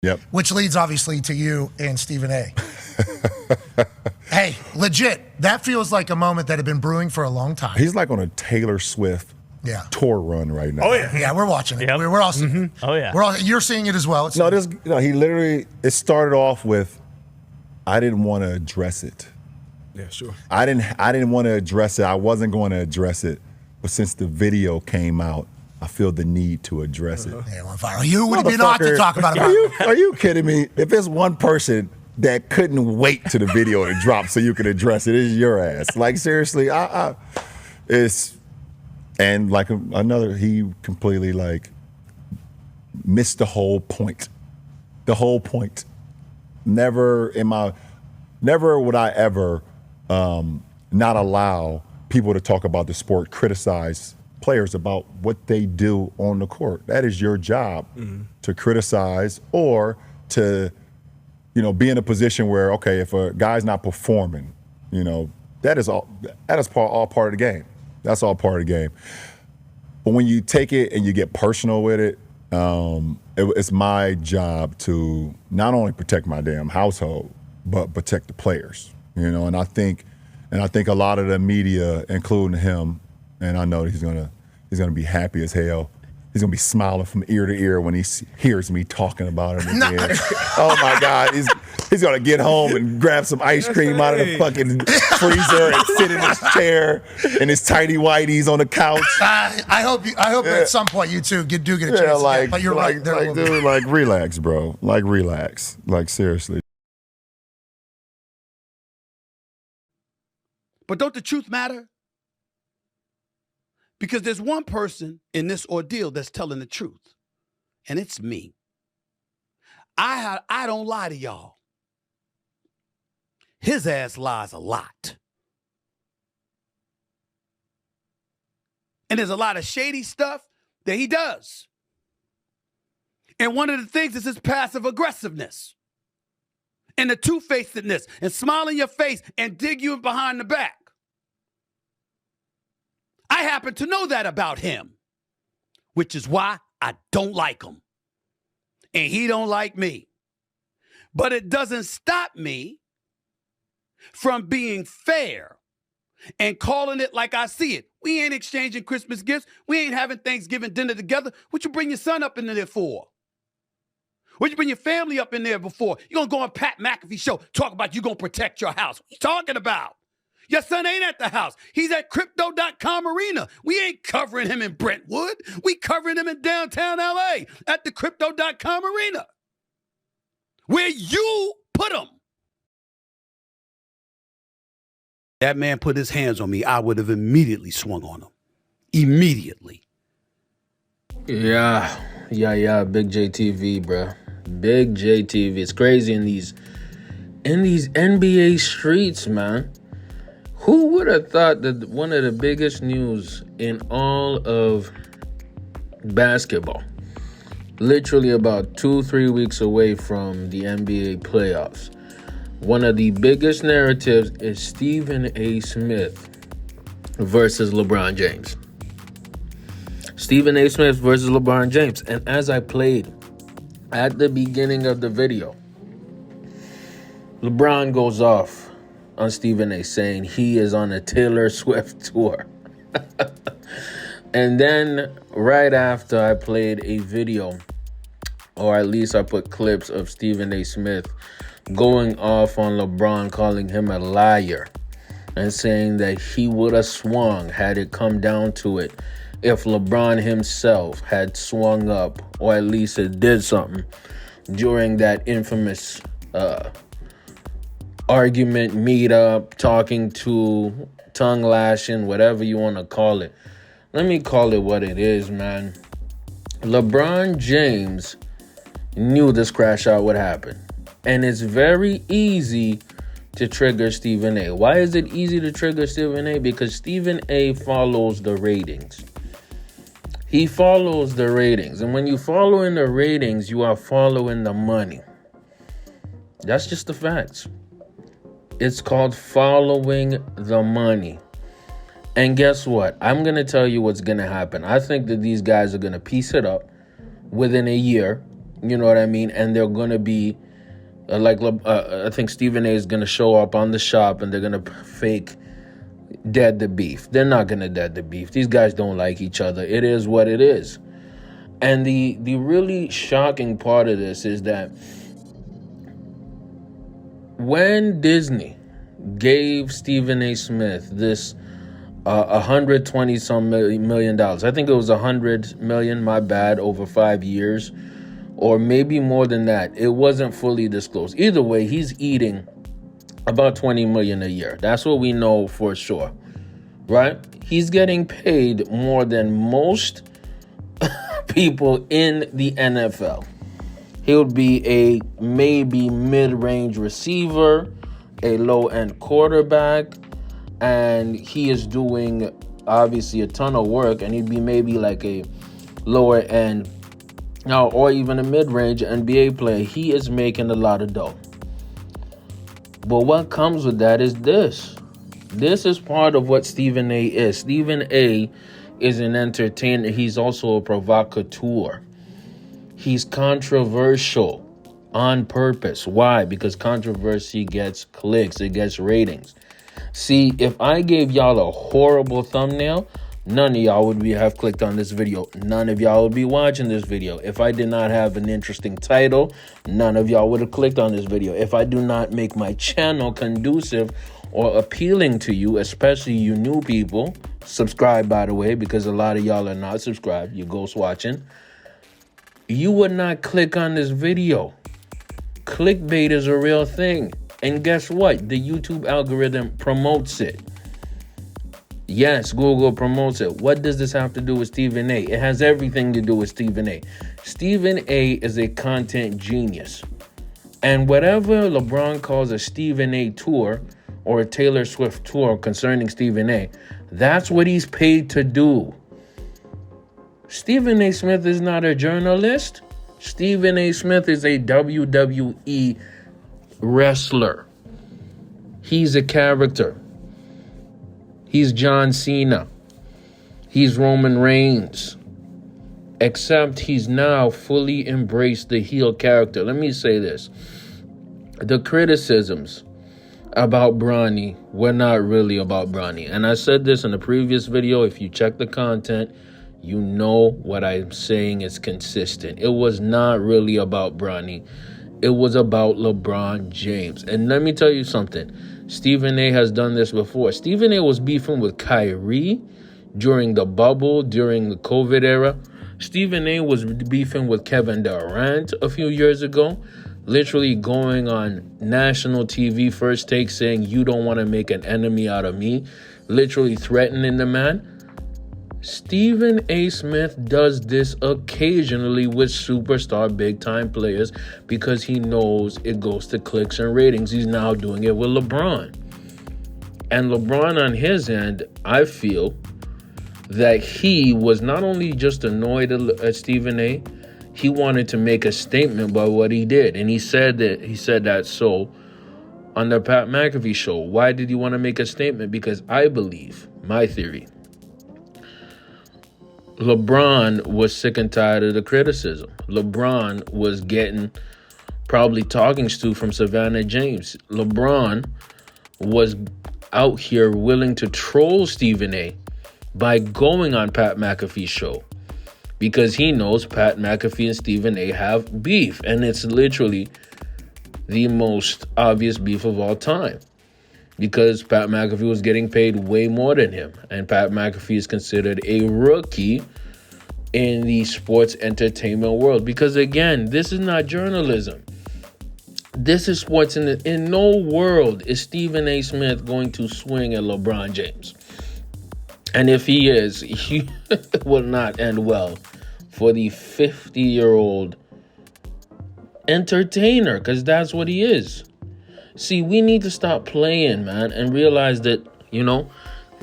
Yep. Which leads obviously to you and Stephen A. Hey, legit, that feels like a moment that had been brewing for a long time. He's like on a Taylor Swift tour run right now. Oh yeah, yeah, we're watching it. Yep. We're all seeing it. Oh yeah, you're seeing it as well. He literally, it started off with, I didn't want to address it. Yeah, sure. I didn't want to address it. I wasn't going to address it, but since the video came out, I feel the need to address it. Yeah, you would be not to talk about it. Are you kidding me? If there's one person that couldn't wait to the video to drop so you could address it, it's your ass. Like seriously, it's and like another, he completely like missed the whole point. The whole point. Never would I ever not allow people to talk about the sport, criticize players about what they do on the court. That is your job, to criticize or to, be in a position where, okay, if a guy's not performing, that is all part of the game. That's all part of the game. But when you take it and you get personal with it, it's my job to not only protect my damn household, but protect the players. And I think a lot of the media, including him, and I know he's gonna be happy as hell. He's gonna be smiling from ear to ear when he hears me talking about it again. Oh my God, he's gonna get home and grab some ice cream out of the fucking freezer and sit in his chair and his tighty whities on the couch. I hope at some point you two do get a chance. But you're right. Dude, like relax, bro. Like relax. Like seriously. But don't the truth matter? Because there's one person in this ordeal that's telling the truth, and it's me. I don't lie to y'all. His ass lies a lot. And there's a lot of shady stuff that he does. And one of the things is his passive aggressiveness and the two-facedness and smile in your face and dig you behind the back. I happen to know that about him, which is why I don't like him. And he don't like me. But it doesn't stop me from being fair and calling it like I see it. We ain't exchanging Christmas gifts. We ain't having Thanksgiving dinner together. What you bring your son up in there for? What you bring your family up in there before? You gonna go on Pat McAfee show, talk about you gonna protect your house. What you talking about? Your son ain't at the house. He's at Crypto.com Arena. We ain't covering him in Brentwood. We covering him in downtown LA at the Crypto.com Arena, where you put him. That man put his hands on me, I would have immediately swung on him. Immediately. Yeah. Big JTV, bro. Big JTV. It's crazy in these NBA streets, man. Who would have thought that one of the biggest news in all of basketball, literally about 2-3 weeks away from the NBA playoffs, one of the biggest narratives is Stephen A. Smith versus LeBron James. Stephen A. Smith versus LeBron James. And as I played at the beginning of the video, LeBron goes off on Stephen A. saying he is on a Taylor Swift tour. And then right after, I played a video, or at least I put clips of Stephen A. Smith going off on LeBron, calling him a liar and saying that he would have swung had it come down to it if LeBron himself had swung up, or at least it did something during that infamous argument, meet up, talking to, tongue lashing, whatever you want to call it. Let me call it what it is, man. LeBron James knew this crash out would happen. And it's very easy to trigger Stephen A. Why is it easy to trigger Stephen A? Because Stephen A follows the ratings. He follows the ratings. And when you follow in the ratings, you are following the money. That's just the facts. It's called following the money. And guess what? I'm going to tell you what's going to happen. I think that these guys are going to piece it up within a year. You know what I mean? And they're going to be I think Stephen A is going to show up on the shop and they're going to fake dead the beef. They're not going to dead the beef. These guys don't like each other. It is what it is. And the really shocking part of this is that when Disney gave Stephen A. Smith this $120-some million, I think it was $100 million, my bad, over 5 years, or maybe more than that. It wasn't fully disclosed. Either way, he's eating about $20 million a year. That's what we know for sure, right? He's getting paid more than most people in the NFL. He'll be a maybe mid-range receiver, a low-end quarterback, and he is doing obviously a ton of work, and he'd be maybe like a lower-end or even a mid-range NBA player. He is making a lot of dough. But what comes with that is this. This is part of what Stephen A is. Stephen A is an entertainer. He's also a provocateur. He's controversial on purpose. Why? Because controversy gets clicks. It gets ratings. See, if I gave y'all a horrible thumbnail, none of y'all would have clicked on this video. None of y'all would be watching this video. If I did not have an interesting title, none of y'all would have clicked on this video. If I do not make my channel conducive or appealing to you, especially you new people, subscribe, by the way, because a lot of y'all are not subscribed. You ghost watching. You would not click on this video. Clickbait is a real thing. And guess what? The YouTube algorithm promotes it. Yes, Google promotes it. What does this have to do with Stephen A? It has everything to do with Stephen A. Stephen A is a content genius. And whatever LeBron calls a Stephen A tour or a Taylor Swift tour concerning Stephen A, that's what he's paid to do. Stephen A. Smith is not a journalist. Stephen A. Smith is a WWE wrestler. He's a character. He's John Cena. He's Roman Reigns. Except he's now fully embraced the heel character. Let me say this. The criticisms about Bronny were not really about Bronny. And I said this in a previous video. If you check the content, you know what I'm saying is consistent. It was not really about Bronny. It was about LeBron James. And let me tell you something. Stephen A has done this before. Stephen A was beefing with Kyrie during the bubble, during the COVID era. Stephen A was beefing with Kevin Durant a few years ago, literally going on national TV, First Take, saying, "You don't want to make an enemy out of me," literally threatening the man. Stephen A. Smith does this occasionally with superstar big-time players because he knows it goes to clicks and ratings. He's now doing it with LeBron. And LeBron on his end, I feel that he was not only just annoyed at Stephen A., he wanted to make a statement by what he did. And he said that so on the Pat McAfee show. Why did he want to make a statement? Because I believe, my theory, LeBron was sick and tired of the criticism. LeBron was getting probably talking to from Savannah James. LeBron was out here willing to troll Stephen A by going on Pat McAfee's show because he knows Pat McAfee and Stephen A have beef. And it's literally the most obvious beef of all time because Pat McAfee was getting paid way more than him. And Pat McAfee is considered a rookie in the sports entertainment world. Because again, this is not journalism. This is sports. In no world is Stephen A. Smith going to swing at LeBron James. And if he is, he will not end well for the 50-year-old entertainer, because that's what he is. See, we need to stop playing, man, and realize that,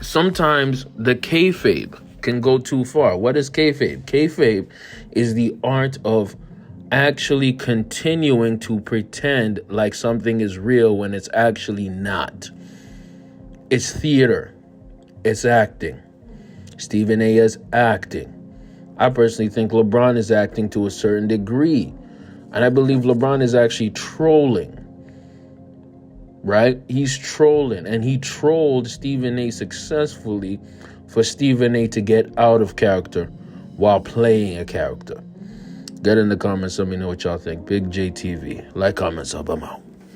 sometimes the kayfabe can go too far. What is kayfabe? Kayfabe is the art of actually continuing to pretend like something is real when it's actually not. It's theater. It's acting. Stephen A is acting. I personally think LeBron is acting to a certain degree. And I believe LeBron is actually trolling. Right? He's trolling. And he trolled Stephen A successfully for Stephen A to get out of character while playing a character. Get in the comments. Let me know what y'all think. Big JTV. Like, comment, sub, I'm out.